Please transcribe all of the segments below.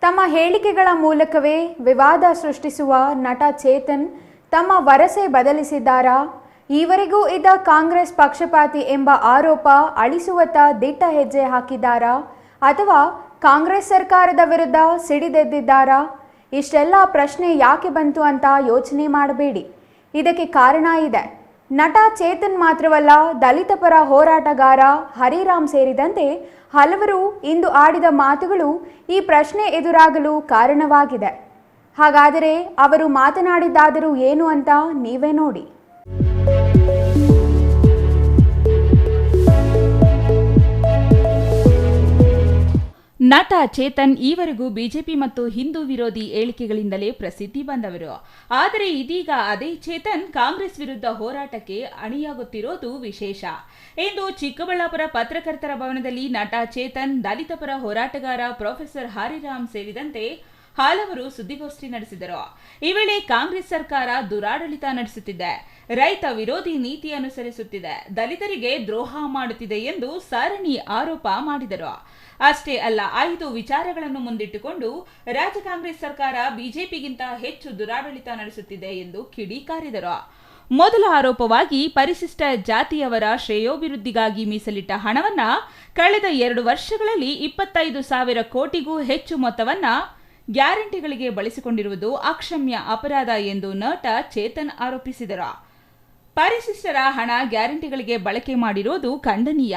ತಮ್ಮ ಹೇಳಿಕೆಗಳ ಮೂಲಕವೇ ವಿವಾದ ಸೃಷ್ಟಿಸುವ ನಟ ಚೇತನ್ ತಮ್ಮ ವರಸೆ ಬದಲಿಸಿದ್ದಾರಾ? ಈವರೆಗೂ ಇದ್ದ ಕಾಂಗ್ರೆಸ್ ಪಕ್ಷಪಾತಿ ಎಂಬ ಆರೋಪ ಅಳಿಸುವತ್ತ ದಿಟ್ಟ ಹೆಜ್ಜೆ ಹಾಕಿದ್ದಾರಾ? ಅಥವಾ ಕಾಂಗ್ರೆಸ್ ಸರ್ಕಾರದ ವಿರುದ್ಧ ಸಿಡಿದೆದ್ದಿದ್ದಾರಾ? ಇಷ್ಟೆಲ್ಲ ಪ್ರಶ್ನೆ ಯಾಕೆ ಬಂತು ಅಂತ ಯೋಚನೆ ಮಾಡಬೇಡಿ. ಇದಕ್ಕೆ ಕಾರಣ ಇದೆ. ನಟ ಚೇತನ್ ಮಾತ್ರವಲ್ಲ, ದಲಿತ ಪರ ಹೋರಾಟಗಾರ ಹರಿರಾಮ್ ಸೇರಿದಂತೆ ಹಲವರು ಇಂದು ಆಡಿದ ಮಾತುಗಳು ಈ ಪ್ರಶ್ನೆ ಎದುರಾಗಲು ಕಾರಣವಾಗಿದೆ. ಹಾಗಾದರೆ ಅವರು ಮಾತನಾಡಿದ್ದಾದರೂ ಏನು ಅಂತ ನೀವೇ ನೋಡಿ. ನಟ ಚೇತನ್ ಈವರೆಗೂ ಬಿಜೆಪಿ ಮತ್ತು ಹಿಂದೂ ವಿರೋಧಿ ಹೇಳಿಕೆಗಳಿಂದಲೇ ಪ್ರಸಿದ್ಧಿ ಬಂದವರು. ಆದರೆ ಇದೀಗ ಅದೇ ಚೇತನ್ ಕಾಂಗ್ರೆಸ್ ವಿರುದ್ಧ ಹೋರಾಟಕ್ಕೆ ಅಣಿಯಾಗುತ್ತಿರೋದು ವಿಶೇಷ. ಇಂದು ಚಿಕ್ಕಬಳ್ಳಾಪುರ ಪತ್ರಕರ್ತರ ಭವನದಲ್ಲಿ ನಟ ಚೇತನ್, ದಲಿತ ಪರ ಹೋರಾಟಗಾರ ಪ್ರೊಫೆಸರ್ ಹರಿರಾಮ್ ಸೇರಿದಂತೆ ಹಲವರು ಸುದ್ದಿಗೋಷ್ಠಿ ನಡೆಸಿದರು. ಈ ವೇಳೆ ಕಾಂಗ್ರೆಸ್ ಸರ್ಕಾರ ದುರಾಡಳಿತ ನಡೆಸುತ್ತಿದೆ, ರೈತ ವಿರೋಧಿ ನೀತಿ ಅನುಸರಿಸುತ್ತಿದೆ, ದಲಿತರಿಗೆ ದ್ರೋಹ ಮಾಡುತ್ತಿದೆ ಎಂದು ಸರಣಿ ಆರೋಪ ಮಾಡಿದರು. ಅಷ್ಟೇ ಅಲ್ಲ, 5 ವಿಚಾರಗಳನ್ನು ಮುಂದಿಟ್ಟುಕೊಂಡು ರಾಜ್ಯ ಕಾಂಗ್ರೆಸ್ ಸರ್ಕಾರ ಬಿಜೆಪಿಗಿಂತ ಹೆಚ್ಚು ದುರಾಡಳಿತ ನಡೆಸುತ್ತಿದೆ ಎಂದು ಕಿಡಿಕಾರಿದರು. ಮೊದಲ ಆರೋಪವಾಗಿ ಪರಿಶಿಷ್ಟ ಜಾತಿಯವರ ಶ್ರೇಯೋಭಿವೃದ್ಧಿಗಾಗಿ ಮೀಸಲಿಟ್ಟ ಹಣವನ್ನ ಕಳೆದ 2 ವರ್ಷಗಳಲ್ಲಿ 25,000 ಕೋಟಿಗೂ ಹೆಚ್ಚು ಮೊತ್ತವನ್ನ ಗ್ಯಾರಂಟಿಗಳಿಗೆ ಬಳಸಿಕೊಂಡಿರುವುದು ಅಕ್ಷಮ್ಯ ಅಪರಾಧ ಎಂದು ನಟ ಚೇತನ್ ಆರೋಪಿಸಿದರು. ಪರಿಶಿಷ್ಟರ ಹಣ ಗ್ಯಾರಂಟಿಗಳಿಗೆ ಬಳಕೆ ಮಾಡಿರುವುದು ಖಂಡನೀಯ.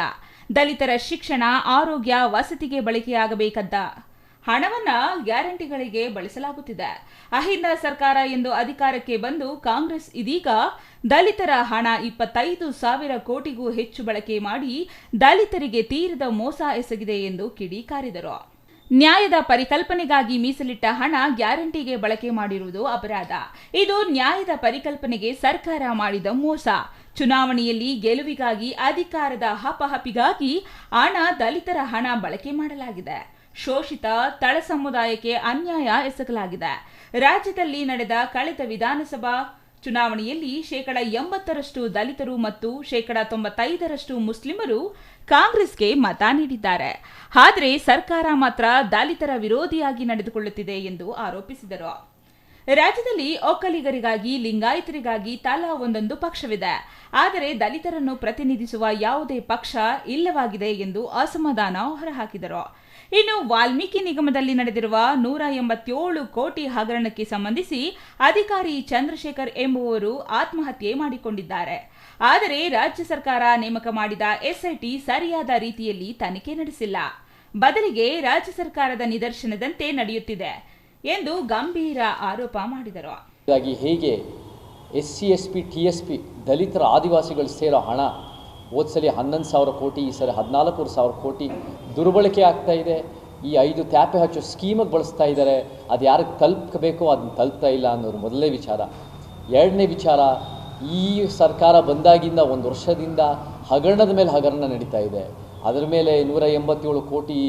ದಲಿತರ ಶಿಕ್ಷಣ, ಆರೋಗ್ಯ, ವಸತಿಗೆ ಬಳಕೆಯಾಗಬೇಕಾದ ಹಣವನ್ನ ಗ್ಯಾರಂಟಿಗಳಿಗೆ ಬಳಸಲಾಗುತ್ತಿದೆ. ಅಹಿಂದ ಸರ್ಕಾರ ಎಂದು ಅಧಿಕಾರಕ್ಕೆ ಬಂದು ಕಾಂಗ್ರೆಸ್ ಇದೀಗ ದಲಿತರ ಹಣ 25,000 ಕೋಟಿಗೂ ಹೆಚ್ಚು ಬಳಕೆ ಮಾಡಿ ದಲಿತರಿಗೆ ತೀರದ ಮೋಸ ಎಸಗಿದೆ ಎಂದು ಕಿಡಿಕಾರಿದರು. ನ್ಯಾಯದ ಪರಿಕಲ್ಪನೆಗಾಗಿ ಮೀಸಲಿಟ್ಟ ಹಣ ಗ್ಯಾರಂಟಿಗೆ ಬಳಕೆ ಮಾಡಿರುವುದು ಅಪರಾಧ. ಇದು ನ್ಯಾಯದ ಪರಿಕಲ್ಪನೆಗೆ ಸರ್ಕಾರ ಮಾಡಿದ ಮೋಸ. ಚುನಾವಣೆಯಲ್ಲಿ ಗೆಲುವಿಗಾಗಿ, ಅಧಿಕಾರದ ಹಪಹಪಿಗಾಗಿ ಹಣ, ದಲಿತರ ಹಣ ಬಳಕೆ ಮಾಡಲಾಗಿದೆ. ಶೋಷಿತ ತಳ ಸಮುದಾಯಕ್ಕೆ ಅನ್ಯಾಯ ಎಸಗಲಾಗಿದೆ. ರಾಜ್ಯದಲ್ಲಿ ನಡೆದ ಕಳೆದ ವಿಧಾನಸಭಾ ಚುನಾವಣೆಯಲ್ಲಿ 80% ದಲಿತರು ಮತ್ತು 95% ಮುಸ್ಲಿಮರು ಕಾಂಗ್ರೆಸ್ಗೆ ಮತ ನೀಡಿದ್ದಾರೆ. ಆದರೆ ಸರ್ಕಾರ ಮಾತ್ರ ದಲಿತರ ವಿರೋಧಿಯಾಗಿ ನಡೆದುಕೊಳ್ಳುತ್ತಿದೆ ಎಂದು ಆರೋಪಿಸಿದರು. ರಾಜ್ಯದಲ್ಲಿ ಒಕ್ಕಲಿಗರಿಗಾಗಿ, ಲಿಂಗಾಯತರಿಗಾಗಿ ತಲಾ ಒಂದೊಂದು ಪಕ್ಷವಿದೆ. ಆದರೆ ದಲಿತರನ್ನು ಪ್ರತಿನಿಧಿಸುವ ಯಾವುದೇ ಪಕ್ಷ ಇಲ್ಲವಾಗಿದೆ ಎಂದು ಅಸಮಾಧಾನ ಹೊರಹಾಕಿದರು. ಇನ್ನು ವಾಲ್ಮೀಕಿ ನಿಗಮದಲ್ಲಿ ನಡೆದಿರುವ 187 ಕೋಟಿ ಹಗರಣಕ್ಕೆ ಸಂಬಂಧಿಸಿ ಅಧಿಕಾರಿ ಚಂದ್ರಶೇಖರ್ ಎಂಬುವರು ಆತ್ಮಹತ್ಯೆ ಮಾಡಿಕೊಂಡಿದ್ದಾರೆ. ಆದರೆ ರಾಜ್ಯ ಸರ್ಕಾರ ನೇಮಕ ಮಾಡಿದ ಎಸ್ಐಟಿ ಸರಿಯಾದ ರೀತಿಯಲ್ಲಿ ತನಿಖೆ ನಡೆಸಿಲ್ಲ. ಬದಲಿಗೆ ರಾಜ್ಯ ಸರ್ಕಾರದ ನಿದರ್ಶನದಂತೆ ನಡೆಯುತ್ತಿದೆ ಎಂದು ಗಂಭೀರ ಆರೋಪ ಮಾಡಿದರು. ಹೇಗೆ SC, SP, TSP ದಲಿತರ ಆದಿವಾಸಿಗಳು ಸೇರೋ ಹಣ ಹೋದ್ಸಲಿ 11,000 ಕೋಟಿ, ಈ ಸರಿ 14,000 ಕೋಟಿ ದುರ್ಬಳಕೆ ಆಗ್ತಾ ಇದೆ. ಈ 5 ತ್ಯಾಪೆ ಹಚ್ಚೋ ಸ್ಕೀಮಿಗೆ ಬಳಸ್ತಾ ಇದ್ದಾರೆ. ಅದು ಯಾರಿಗೆ ತಲುಪಬೇಕೋ ಅದನ್ನು ತಲುಪ್ತಾ ಇಲ್ಲ ಅನ್ನೋದು ಮೊದಲನೇ ವಿಚಾರ. ಎರಡನೇ ವಿಚಾರ, ಈ ಸರ್ಕಾರ ಬಂದಾಗಿಂದ 1 ವರ್ಷದಿಂದ ಹಗರಣದ ಮೇಲೆ ಹಗರಣ ನಡೀತಾ ಇದೆ. ಅದರ ಮೇಲೆ 187 ಕೋಟಿ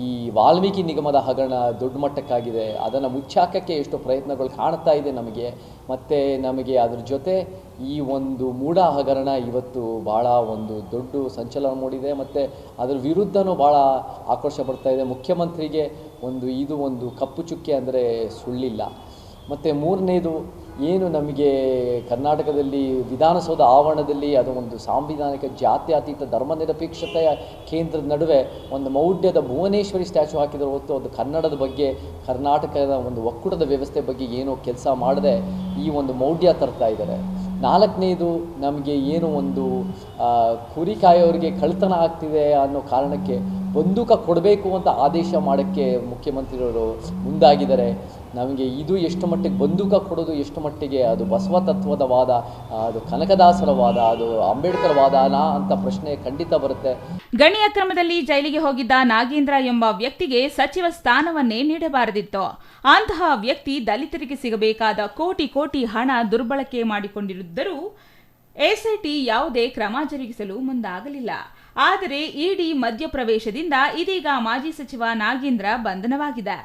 ಈ ವಾಲ್ಮೀಕಿ ನಿಗಮದ ಹಗರಣ ದೊಡ್ಡ ಮಟ್ಟಕ್ಕಾಗಿದೆ. ಅದನ್ನು ಮುಚ್ಚಾಕಕ್ಕೆ ಎಷ್ಟೋ ಪ್ರಯತ್ನಗಳು ಕಾಣ್ತಾ ಇದೆ ನಮಗೆ. ಮತ್ತು ನಮಗೆ ಅದ್ರ ಜೊತೆ ಈ ಒಂದು ಮೂಢ ಹಗರಣ ಇವತ್ತು ಭಾಳ ಒಂದು ದೊಡ್ಡ ಸಂಚಲನ ಮೂಡಿದೆ. ಮತ್ತು ಅದರ ವಿರುದ್ಧನೂ ಭಾಳ ಆಕ್ರೋಶ ಪಡ್ತಾ ಇದೆ. ಮುಖ್ಯಮಂತ್ರಿಗೆ ಇದು ಒಂದು ಕಪ್ಪು ಚುಕ್ಕೆ ಅಂದರೆ ಸುಳ್ಳಿಲ್ಲ. ಮತ್ತು ಮೂರನೇದು, ಏನು ನಮಗೆ ಕರ್ನಾಟಕದಲ್ಲಿ ವಿಧಾನಸೌಧ ಆವರಣದಲ್ಲಿ ಅದು ಒಂದು ಸಾಂವಿಧಾನಿಕ ಜಾತ್ಯತೀತ ಧರ್ಮನಿರಪೇಕ್ಷತೆಯ ಕೇಂದ್ರದ ನಡುವೆ ಒಂದು ಮೌಢ್ಯದ ಭುವನೇಶ್ವರಿ ಸ್ಟ್ಯಾಚು ಹಾಕಿದರೆ ಹೊತ್ತು ಅದು ಕನ್ನಡದ ಬಗ್ಗೆ, ಕರ್ನಾಟಕದ ಒಂದು ಒಕ್ಕೂಟದ ವ್ಯವಸ್ಥೆ ಬಗ್ಗೆ ಏನೋ ಕೆಲಸ ಮಾಡದೆ ಈ ಒಂದು ಮೌಢ್ಯ ತರ್ತಾ ಇದ್ದಾರೆ. ನಾಲ್ಕನೇದು, ನಮಗೆ ಏನು ಒಂದು ಕುರಿ ಕಾಯೋರಿಗೆ ಕಳ್ತನ ಆಗ್ತಿದೆ ಅನ್ನೋ ಕಾರಣಕ್ಕೆ ಬಂದೂಕ ಕೊಡಬೇಕು ಅಂತ ಆದೇಶ ಮಾಡೋಕ್ಕೆ ಮುಖ್ಯಮಂತ್ರಿಯವರು ಮುಂದಾಗಿದ್ದಾರೆ. ನಮಗೆ ಇದು ಎಷ್ಟು ಮಟ್ಟಿಗೆ ಬಂದೂಕ ಕೊಡೋದು, ಎಷ್ಟು ಮಟ್ಟಿಗೆ ಅದು ಬಸವ ತತ್ವದ ವಾದ, ಅದು ಕನಕದಾಸರ ವಾದ, ಅದು ಅಂಬೇಡ್ಕರ್ ವಾದನಾ ಅಂತ ಪ್ರಶ್ನೆ ಖಂಡಿತ ಬರುತ್ತೆ. ಗಣಿ ಅಕ್ರಮದಲ್ಲಿ ಜೈಲಿಗೆ ಹೋಗಿದ್ದ ನಾಗೇಂದ್ರ ಎಂಬ ವ್ಯಕ್ತಿಗೆ ಸಚಿವ ಸ್ಥಾನವನ್ನೇ ನೀಡಬಾರದಿತ್ತು. ಅಂತಹ ವ್ಯಕ್ತಿ ದಲಿತರಿಗೆ ಸಿಗಬೇಕಾದ ಕೋಟಿ ಹಣ ದುರ್ಬಳಕೆ ಮಾಡಿಕೊಂಡಿದ್ದರೂ ಎಸ್ಐಟಿ ಯಾವುದೇ ಕ್ರಮ ಜರುಗಿಸಲು ಮುಂದಾಗಲಿಲ್ಲ. ಆದರೆ ಇಡಿ ಮಧ್ಯಪ್ರವೇಶದಿಂದ ಇದೀಗ ಮಾಜಿ ಸಚಿವ ನಾಗೇಂದ್ರ ಬಂಧನವಾಗಿದೆ.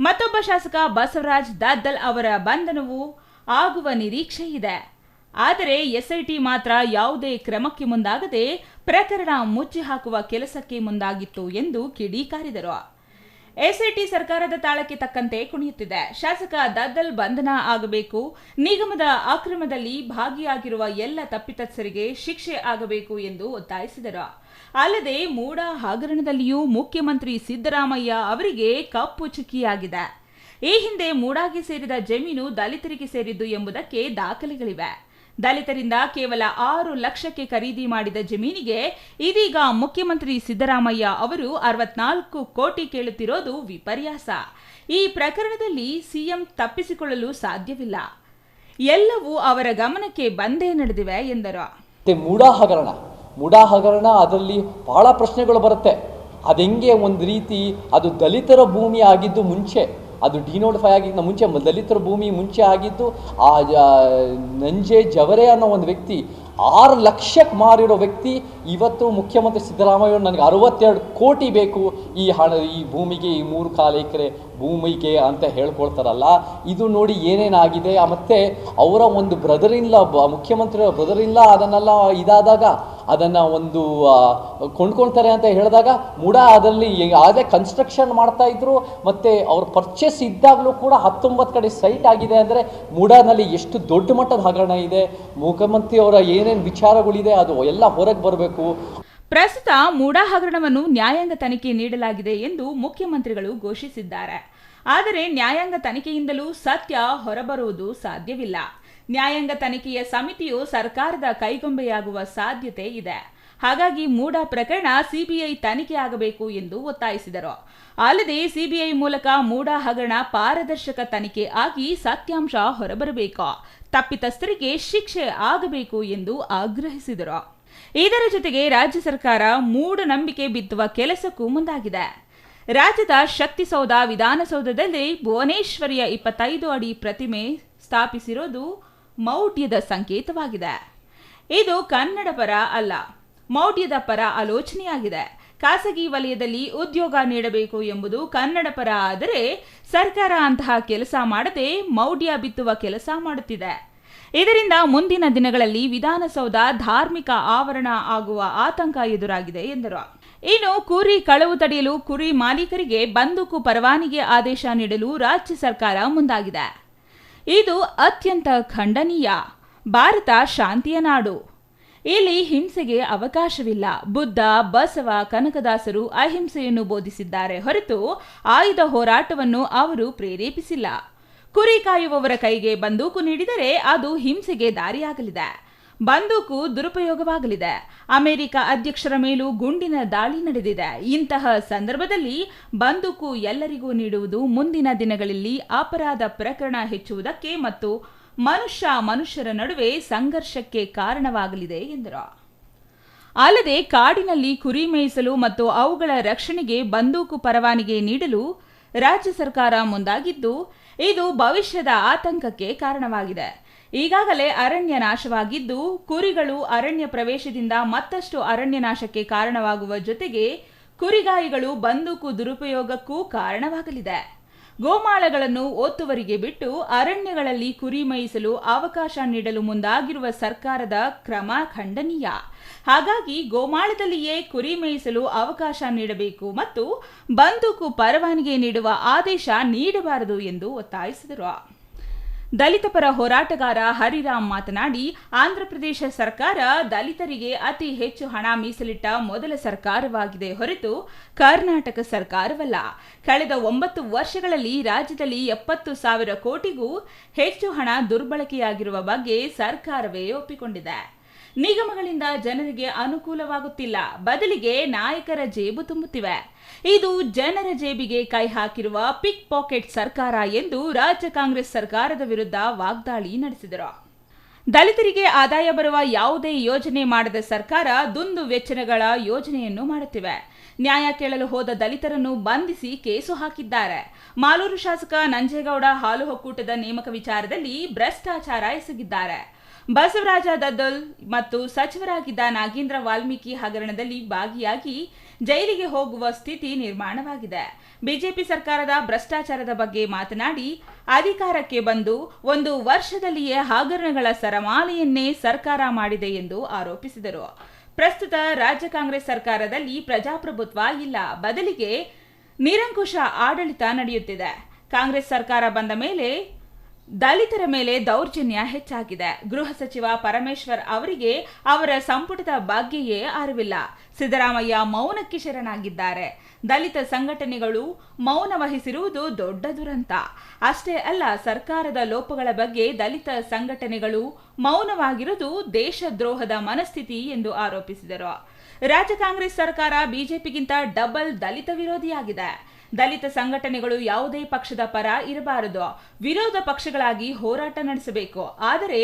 ಮತ್ತೊಬ್ಬ ಶಾಸಕ ಬಸವರಾಜ್ ದದ್ದಲ್ ಅವರ ಬಂಧನವೂ ಆಗುವ ನಿರೀಕ್ಷೆ ಇದೆ. ಆದರೆ ಎಸ್ಐಟಿ ಮಾತ್ರ ಯಾವುದೇ ಕ್ರಮಕ್ಕೆ ಮುಂದಾಗದೆ ಪ್ರಕರಣ ಮುಚ್ಚಿ ಹಾಕುವ ಕೆಲಸಕ್ಕೆ ಮುಂದಾಗಿತ್ತು ಎಂದು ಕಿಡಿಕಾರಿದರು. ಎಸ್ಐಟಿ ಸರ್ಕಾರದ ತಾಳಕ್ಕೆ ತಕ್ಕಂತೆ ಕುಣಿಯುತ್ತಿದೆ. ಶಾಸಕ ದದ್ದಲ್ ಬಂಧನ ಆಗಬೇಕು, ನಿಗಮದ ಅಕ್ರಮದಲ್ಲಿ ಭಾಗಿಯಾಗಿರುವ ಎಲ್ಲ ತಪ್ಪಿತಸ್ಥರಿಗೆ ಶಿಕ್ಷೆ ಆಗಬೇಕು ಎಂದು ಒತ್ತಾಯಿಸಿದರು. ಅಲ್ಲದೆ ಮೂಡಾ ಹಗರಣದಲ್ಲಿಯೂ ಮುಖ್ಯಮಂತ್ರಿ ಸಿದ್ದರಾಮಯ್ಯ ಅವರಿಗೆ ಕಪ್ಪು ಚುಕ್ಕಿಯಾಗಿದೆ. ಈ ಹಿಂದೆ ಮೂಡಾಗೆ ಸೇರಿದ ಜಮೀನು ದಲಿತರಿಗೆ ಸೇರಿದ್ದು ಎಂಬುದಕ್ಕೆ ದಾಖಲೆಗಳಿವೆ. ದಲಿತರಿಂದ ಕೇವಲ 6 ಲಕ್ಷಕ್ಕೆ ಖರೀದಿ ಮಾಡಿದ ಜಮೀನಿಗೆ ಇದೀಗ ಮುಖ್ಯಮಂತ್ರಿ ಸಿದ್ದರಾಮಯ್ಯ ಅವರು 64 ಕೋಟಿ ಕೇಳುತ್ತಿರೋದು ವಿಪರ್ಯಾಸ. ಈ ಪ್ರಕರಣದಲ್ಲಿ ಸಿಎಂ ತಪ್ಪಿಸಿಕೊಳ್ಳಲು ಸಾಧ್ಯವಿಲ್ಲ. ಎಲ್ಲವೂ ಅವರ ಗಮನಕ್ಕೆ ಬಂದೇ ನಡೆದಿವೆ ಎಂದರು. ಮೂಡಾ ಹಗರಣ ಅದರಲ್ಲಿ ಬಹಳ ಪ್ರಶ್ನೆಗಳು ಬರುತ್ತೆ. ಅದೆಂಗೆ ಒಂದು ರೀತಿ ಅದು ದಲಿತರ ಭೂಮಿ ಆಗಿದ್ದು ಮುಂಚೆ, ಅದು ಡಿನೋಟಿಫೈ ಆಗಿದ್ದ ಮುಂಚೆ, ದಲಿತರ ಭೂಮಿ ಮುಂಚೆ ಆಗಿದ್ದು ಆ ನಂಜೆ ಜವರೆ ಅನ್ನೋ ಒಂದು ವ್ಯಕ್ತಿ 6 ಲಕ್ಷಕ್ಕೆ ಮಾರಿರೋ ವ್ಯಕ್ತಿ ಇವತ್ತು ಮುಖ್ಯಮಂತ್ರಿ ಸಿದ್ದರಾಮಯ್ಯ ನನಗೆ 62 ಕೋಟಿ ಬೇಕು ಈ ಭೂಮಿಗೆ, ಈ 3.4 ಎಕರೆ ಭೂಮಿಗೆ ಅಂತ ಹೇಳ್ಕೊಳ್ತಾರಲ್ಲ. ಇದು ನೋಡಿ ಏನೇನಾಗಿದೆ. ಮತ್ತು ಅವರ ಒಂದು ಮುಖ್ಯಮಂತ್ರಿ ಬ್ರದರ್ ಇಲ್ಲ ಅದನ್ನೆಲ್ಲ ಇದಾದಾಗ ಅದನ್ನು ಒಂದು ಕೊಂಡ್ಕೊಳ್ತಾರೆ ಅಂತ ಹೇಳಿದಾಗ ಮೂಡಾ ಅದರಲ್ಲಿ ಯಾವುದೇ ಕನ್ಸ್ಟ್ರಕ್ಷನ್ ಮಾಡ್ತಾಯಿದ್ರು. ಮತ್ತು ಅವ್ರ ಪರ್ಚೇಸ್ ಇದ್ದಾಗಲೂ ಕೂಡ 19 ಕಡೆ ಸೈಟ್ ಆಗಿದೆ. ಅಂದರೆ ಮೂಡಾನಲ್ಲಿ ಎಷ್ಟು ದೊಡ್ಡ ಮಟ್ಟದ ಹಗರಣ ಇದೆ, ಮುಖ್ಯಮಂತ್ರಿ ಅವರ ಏನೇನು ವಿಚಾರಗಳಿದೆ ಅದು ಎಲ್ಲ ಹೊರಗೆ ಬರಬೇಕು. ಪ್ರಸ್ತುತ ಮೂಡಾ ಹಗರಣವನ್ನು ನ್ಯಾಯಾಂಗ ತನಿಖೆ ನೀಡಲಾಗಿದೆ ಎಂದು ಮುಖ್ಯಮಂತ್ರಿಗಳು ಘೋಷಿಸಿದ್ದಾರೆ. ಆದರೆ ನ್ಯಾಯಾಂಗ ತನಿಖೆಯಿಂದಲೂ ಸತ್ಯ ಹೊರಬರುವುದು ಸಾಧ್ಯವಿಲ್ಲ. ನ್ಯಾಯಾಂಗ ತನಿಖೆಯ ಸಮಿತಿಯು ಸರ್ಕಾರದ ಕೈಗೊಂಬೆಯಾಗುವ ಸಾಧ್ಯತೆ ಇದೆ. ಹಾಗಾಗಿ ಮೂಡಾ ಪ್ರಕರಣ ಸಿಬಿಐ ತನಿಖೆ ಆಗಬೇಕು ಎಂದು ಒತ್ತಾಯಿಸಿದರು. ಅಲ್ಲದೆ ಸಿಬಿಐ ಮೂಲಕ ಮೂಡಾ ಹಗರಣ ಪಾರದರ್ಶಕ ತನಿಖೆ ಆಗಿ ಸತ್ಯಾಂಶ ಹೊರಬರಬೇಕು, ತಪ್ಪಿತಸ್ಥರಿಗೆ ಶಿಕ್ಷೆ ಆಗಬೇಕು ಎಂದು ಆಗ್ರಹಿಸಿದರು. ಇದರ ಜೊತೆಗೆ ರಾಜ್ಯ ಸರ್ಕಾರ ಮೂಢನಂಬಿಕೆ ಬಿತ್ತುವ ಕೆಲಸಕ್ಕೂ ಮುಂದಾಗಿದೆ. ರಾಜ್ಯದ ಶಕ್ತಿಸೌಧ ವಿಧಾನಸೌಧದಲ್ಲಿ ಭುವನೇಶ್ವರಿಯ 25 ಅಡಿ ಪ್ರತಿಮೆ ಸ್ಥಾಪಿಸಿರೋದು ಮೌಢ್ಯದ ಸಂಕೇತವಾಗಿದೆ. ಇದು ಕನ್ನಡ ಪರ ಅಲ್ಲ, ಮೌಢ್ಯದ ಪರ ಆಲೋಚನೆಯಾಗಿದೆ. ಖಾಸಗಿ ವಲಯದಲ್ಲಿ ಉದ್ಯೋಗ ನೀಡಬೇಕು ಎಂಬುದು ಕನ್ನಡ ಪರ ಆದರೆ ಸರ್ಕಾರ ಅಂತಹ ಕೆಲಸ ಮಾಡದೆ ಮೌಢ್ಯ ಬಿತ್ತುವ ಕೆಲಸ ಮಾಡುತ್ತಿದೆ. ಇದರಿಂದ ಮುಂದಿನ ದಿನಗಳಲ್ಲಿ ವಿಧಾನಸೌಧ ಧಾರ್ಮಿಕ ಆವರಣ ಆಗುವ ಆತಂಕ ಎದುರಾಗಿದೆ ಎಂದರು. ಇನ್ನು ಕುರಿ ಕಳವು ತಡೆಯಲು ಕುರಿ ಮಾಲೀಕರಿಗೆ ಬಂದೂಕು ಪರವಾನಗಿ ಆದೇಶ ನೀಡಲು ರಾಜ್ಯ ಸರ್ಕಾರ ಮುಂದಾಗಿದೆ. ಇದು ಅತ್ಯಂತ ಖಂಡನೀಯ. ಭಾರತ ಶಾಂತಿಯ ನಾಡು. ಇಲ್ಲಿ ಹಿಂಸೆಗೆ ಅವಕಾಶವಿಲ್ಲ. ಬುದ್ಧ, ಬಸವ, ಕನಕದಾಸರು ಅಹಿಂಸೆಯನ್ನು ಬೋಧಿಸಿದ್ದಾರೆ ಹೊರತು ಆಯುಧ ಹೋರಾಟವನ್ನು ಅವರು ಪ್ರೇರೇಪಿಸಿಲ್ಲ. ಕುರಿ ಕಾಯುವವರ ಕೈಗೆ ಬಂದೂಕು ನೀಡಿದರೆ ಅದು ಹಿಂಸೆಗೆ ದಾರಿಯಾಗಲಿದೆ, ಬಂದೂಕು ದುರುಪಯೋಗವಾಗಲಿದೆ. ಅಮೆರಿಕ ಅಧ್ಯಕ್ಷರ ಮೇಲೂ ಗುಂಡಿನ ದಾಳಿ ನಡೆದಿದೆ. ಇಂತಹ ಸಂದರ್ಭದಲ್ಲಿ ಬಂದೂಕು ಎಲ್ಲರಿಗೂ ನೀಡುವುದು ಮುಂದಿನ ದಿನಗಳಲ್ಲಿ ಅಪರಾಧ ಪ್ರಕರಣ ಹೆಚ್ಚುವುದಕ್ಕೆ ಮತ್ತು ಮನುಷ್ಯರ ನಡುವೆ ಸಂಘರ್ಷಕ್ಕೆ ಕಾರಣವಾಗಲಿದೆ ಎಂದರು. ಅಲ್ಲದೆ ಕಾಡಿನಲ್ಲಿ ಕುರಿ ಮೇಯಿಸಲು ಮತ್ತು ಅವುಗಳ ರಕ್ಷಣೆಗೆ ಬಂದೂಕು ಪರವಾನಗಿ ನೀಡಲು ರಾಜ್ಯ ಸರ್ಕಾರ ಮುಂದಾಗಿದ್ದು, ಇದು ಭವಿಷ್ಯದ ಆತಂಕಕ್ಕೆ ಕಾರಣವಾಗಿದೆ. ಈಗಾಗಲೇ ಅರಣ್ಯ ನಾಶವಾಗಿದ್ದು, ಕುರಿಗಳು ಅರಣ್ಯ ಪ್ರವೇಶದಿಂದ ಮತ್ತಷ್ಟು ಅರಣ್ಯ ನಾಶಕ್ಕೆ ಕಾರಣವಾಗುವ ಜೊತೆಗೆ ಕುರಿಗಾಯಿಗಳು ಬಂದೂಕು ದುರುಪಯೋಗಕ್ಕೂ ಕಾರಣವಾಗಲಿದೆ. ಗೋಮಾಳಗಳನ್ನು ಒತ್ತುವರಿಗೆ ಬಿಟ್ಟು ಅರಣ್ಯಗಳಲ್ಲಿ ಕುರಿ ಮೇಯಿಸಲು ಅವಕಾಶ ನೀಡಲು ಮುಂದಾಗಿರುವ ಸರ್ಕಾರದ ಕ್ರಮ ಖಂಡನೀಯ. ಹಾಗಾಗಿ ಗೋಮಾಳದಲ್ಲಿಯೇ ಕುರಿ ಮೇಯಿಸಲು ಅವಕಾಶ ನೀಡಬೇಕು ಮತ್ತು ಬಂದೂಕು ಪರವಾನಗಿ ನೀಡುವ ಆದೇಶ ನೀಡಬಾರದು ಎಂದು ಒತ್ತಾಯಿಸಿದರು. ದಲಿತ ಪರ ಹೋರಾಟಗಾರ ಹರಿರಾಮ್ ಮಾತನಾಡಿ, ಆಂಧ್ರಪ್ರದೇಶ ಸರ್ಕಾರ ದಲಿತರಿಗೆ ಅತಿ ಹೆಚ್ಚು ಹಣ ಮೀಸಲಿಟ್ಟ ಮೊದಲ ಸರ್ಕಾರವಾಗಿದೆ ಹೊರತು ಕರ್ನಾಟಕ ಸರ್ಕಾರವಲ್ಲ. ಕಳೆದ 9 ವರ್ಷಗಳಲ್ಲಿ ರಾಜ್ಯದಲ್ಲಿ 70,000 ಕೋಟಿಗೂ ಹೆಚ್ಚು ಹಣ ದುರ್ಬಳಕೆಯಾಗಿರುವ ಬಗ್ಗೆ ಸರ್ಕಾರವೇ ಒಪ್ಪಿಕೊಂಡಿದೆ. ನಿಗಮಗಳಿಂದ ಜನರಿಗೆ ಅನುಕೂಲವಾಗುತ್ತಿಲ್ಲ, ಬದಲಿಗೆ ನಾಯಕರ ಜೇಬು ತುಂಬುತ್ತಿವೆ. ಇದು ಜನರ ಜೇಬಿಗೆ ಕೈ ಹಾಕಿರುವ ಪಿಕ್ ಪಾಕೆಟ್ ಸರ್ಕಾರ ಎಂದು ರಾಜ್ಯ ಕಾಂಗ್ರೆಸ್ ಸರ್ಕಾರದ ವಿರುದ್ಧ ವಾಗ್ದಾಳಿ ನಡೆಸಿದರು. ದಲಿತರಿಗೆ ಆದಾಯ ಬರುವ ಯಾವುದೇ ಯೋಜನೆ ಮಾಡದ ಸರ್ಕಾರ ದುಂದು ವೆಚ್ಚಗಳ ಯೋಜನೆಯನ್ನು ಮಾಡುತ್ತಿವೆ. ನ್ಯಾಯ ಕೇಳಲು ಹೋದ ದಲಿತರನ್ನು ಬಂಧಿಸಿ ಕೇಸು ಹಾಕಿದ್ದಾರೆ. ಮಾಲೂರು ಶಾಸಕ ನಂಜೇಗೌಡ ಹಾಲು ಒಕ್ಕೂಟದ ನೇಮಕ ವಿಚಾರದಲ್ಲಿ ಭ್ರಷ್ಟಾಚಾರ ಎಸಗಿದ್ದಾರೆ. ಬಸವರಾಜ ದದ್ದಲ್ ಮತ್ತು ಸಚಿವರಾಗಿದ್ದ ನಾಗೇಂದ್ರ ವಾಲ್ಮೀಕಿ ಹಗರಣದಲ್ಲಿ ಭಾಗಿಯಾಗಿ ಜೈಲಿಗೆ ಹೋಗುವ ಸ್ಥಿತಿ ನಿರ್ಮಾಣವಾಗಿದೆ. ಬಿಜೆಪಿ ಸರ್ಕಾರದ ಭ್ರಷ್ಟಾಚಾರದ ಬಗ್ಗೆ ಮಾತನಾಡಿ, ಅಧಿಕಾರಕ್ಕೆ ಬಂದು 1 ವರ್ಷದಲ್ಲಿಯೇ ಹಗರಣಗಳ ಸರಮಾಲೆಯನ್ನೇ ಸರ್ಕಾರ ಮಾಡಿದೆ ಎಂದು ಆರೋಪಿಸಿದರು. ಪ್ರಸ್ತುತ ರಾಜ್ಯ ಕಾಂಗ್ರೆಸ್ ಸರ್ಕಾರದಲ್ಲಿ ಪ್ರಜಾಪ್ರಭುತ್ವ ಇಲ್ಲ, ಬದಲಿಗೆ ನಿರಂಕುಶ ಆಡಳಿತ ನಡೆಯುತ್ತಿದೆ. ಕಾಂಗ್ರೆಸ್ ಸರ್ಕಾರ ಬಂದ ಮೇಲೆ ದಲಿತರ ಮೇಲೆ ದೌರ್ಜನ್ಯ ಹೆಚ್ಚಾಗಿದೆ. ಗೃಹ ಸಚಿವ ಪರಮೇಶ್ವರ್ ಅವರಿಗೆ ಅವರ ಸಂಪುಟದ ಬಗ್ಗೆಯೇ ಅರಿವಿಲ್ಲ. ಸಿದ್ದರಾಮಯ್ಯ ಮೌನಕ್ಕೆ ಶರಣಾಗಿದ್ದಾರೆ. ದಲಿತ ಸಂಘಟನೆಗಳು ಮೌನ ವಹಿಸಿರುವುದು ದೊಡ್ಡ ದುರಂತ. ಅಷ್ಟೇ ಅಲ್ಲ, ಸರ್ಕಾರದ ಲೋಪಗಳ ಬಗ್ಗೆ ದಲಿತ ಸಂಘಟನೆಗಳು ಮೌನವಾಗಿರುವುದು ದೇಶದ್ರೋಹದ ಮನಸ್ಥಿತಿ ಎಂದು ಆರೋಪಿಸಿದರು. ರಾಜ್ಯ ಕಾಂಗ್ರೆಸ್ ಸರ್ಕಾರ ಬಿಜೆಪಿಗಿಂತ ಡಬಲ್ ದಲಿತ ವಿರೋಧಿಯಾಗಿದೆ. ದಲಿತ ಸಂಘಟನೆಗಳು ಯಾವುದೇ ಪಕ್ಷದ ಪರ ಇರಬಾರದು, ವಿರೋಧ ಪಕ್ಷಗಳಾಗಿ ಹೋರಾಟ ನಡೆಸಬೇಕು. ಆದರೆ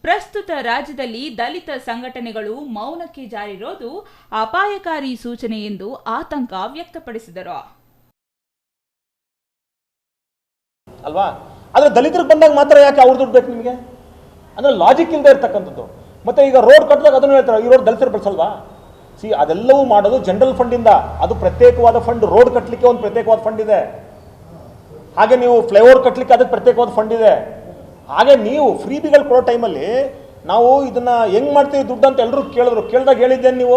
ಪ್ರಸ್ತುತ ರಾಜ್ಯದಲ್ಲಿ ದಲಿತ ಸಂಘಟನೆಗಳು ಮೌನಕ್ಕೆ ಜಾರಿರೋದು ಅಪಾಯಕಾರಿ ಸೂಚನೆ ಎಂದು ಆತಂಕ ವ್ಯಕ್ತಪಡಿಸಿದರು. ಅಲ್ವಾ? ಆದ್ರೆ ದಲಿತರಿಗೆ ಬಂದಾಗ ಮಾತ್ರ ಯಾಕೆ ಅವ್ರು ದುಡ್ಡು ಬೇಕು ನಿಮಗೆ? ಅಂದ್ರೆ ಲಾಜಿಕ್ ಇಲ್ಲದೆ ಇರ್ತಕ್ಕಂಥದ್ದು. ಮತ್ತೆ ಈಗ ರೋಡ್ ಕಟ್ಟಿದಾಗ ಅದನ್ನು ಹೇಳ್ತಾರೆ, ಈ ರೋಡ್ ದಲಿತರು ಬಳಸಲ್ವಾ? ಅದೆಲ್ಲವೂ ಮಾಡೋದು ಜನರಲ್ ಫಂಡಿಂದ. ಅದು ಪ್ರತ್ಯೇಕವಾದ ಫಂಡ್. ರೋಡ್ ಕಟ್ಟಲಿಕ್ಕೆ ಒಂದು ಪ್ರತ್ಯೇಕವಾದ ಫಂಡ್ ಇದೆ. ಹಾಗೆ ನೀವು ಫ್ಲೈಓವರ್ ಕಟ್ಟಲಿಕ್ಕೆ ಅದಕ್ಕೆ ಪ್ರತ್ಯೇಕವಾದ ಫಂಡ್ ಇದೆ. ಹಾಗೆ ನೀವು ಫ್ರೀಬಿಗಳು ಕೊಡೋ ಟೈಮಲ್ಲಿ ನಾವು ಇದನ್ನ ಹೆಂಗ್ ಮಾಡ್ತೀವಿ ದುಡ್ಡು ಅಂತ ಎಲ್ಲರೂ ಕೇಳಿದ್ರು. ಕೇಳಿದಾಗ ಹೇಳಿದ್ದೇನೆ, ನೀವು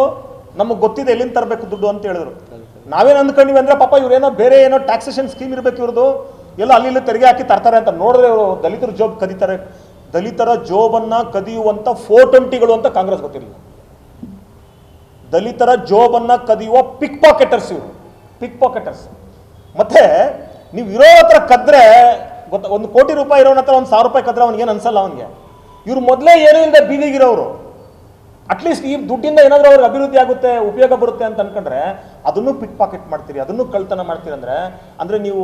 ನಮಗೆ ಗೊತ್ತಿದೆ ಎಲ್ಲಿಂದ ತರಬೇಕು ದುಡ್ಡು ಅಂತ ಹೇಳಿದ್ರು. ನಾವೇನು ಅಂದ್ಕೊಂಡಿವಿ ಅಂದ್ರೆ ಪಾಪ ಇವ್ರೇನೋ ಬೇರೆ ಏನೋ ಟ್ಯಾಕ್ಸೇಷನ್ ಸ್ಕೀಮ್ ಇರಬೇಕು ಇವ್ರದ್ದು, ಎಲ್ಲೋ ಅಲ್ಲಿ ಇಲ್ಲಿ ತೆರಿಗೆ ಹಾಕಿ ತರ್ತಾರೆ ಅಂತ. ನೋಡಿದ್ರೆ ಇವರು ದಲಿತರ ಜೋಬ್ ಕದೀತಾರೆ. ದಲಿತರ ಜೋಬನ್ನ ಕದಿಯುವಂತ 420ಗಳು ಅಂತ ಕಾಂಗ್ರೆಸ್ ಗೊತ್ತಿರಲಿಲ್ಲ. ದಲಿತರ ಜೋಬನ್ನ ಕದಿಯುವ ಪಿಕ್ ಪಾಕೆಟರ್ಸ್ ಇವರು, ಪಿಕ್ ಪಾಕೆಟರ್ಸ್. ಮತ್ತೆ ನೀವು ಇರೋ ಹತ್ರ ಕದ್ರೆ ಗೊತ್ತಾ, 1 ಕೋಟಿ ರೂಪಾಯಿ ಇರೋನ ಹತ್ರ 1,000 ರೂಪಾಯಿ ಕದ್ರೆ ಅವ್ನಿಗೆ ಏನು ಅನ್ಸಲ್ಲ. ಅವನಿಗೆ ಇವ್ರು ಮೊದಲೇ ಏನೂ ಇಲ್ಲದೆ ಬೀದಿಗಿರೋರು. ಅಟ್ಲೀಸ್ಟ್ ಈ ದುಡ್ಡಿಂದ ಏನಾದರೂ ಅವ್ರಿಗೆ ಅಭಿವೃದ್ಧಿ ಆಗುತ್ತೆ, ಉಪಯೋಗ ಬರುತ್ತೆ ಅಂತ ಅನ್ಕೊಂಡ್ರೆ ಅದನ್ನು ಪಿಕ್ ಪಾಕೆಟ್ ಮಾಡ್ತೀರಿ, ಅದನ್ನು ಕಳ್ತನ ಮಾಡ್ತೀರಿ. ಅಂದ್ರೆ ನೀವು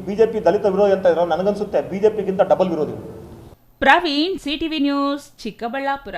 ಬಿಜೆಪಿ ದಲಿತ ವಿರೋಧಿ ಅಂತ ಇರೋ, ನನಗನ್ಸುತ್ತೆ ಬಿಜೆಪಿಗಿಂತ ಡಬಲ್ ವಿರೋಧಿ. Praveen, CTV news, Chikkaballapur.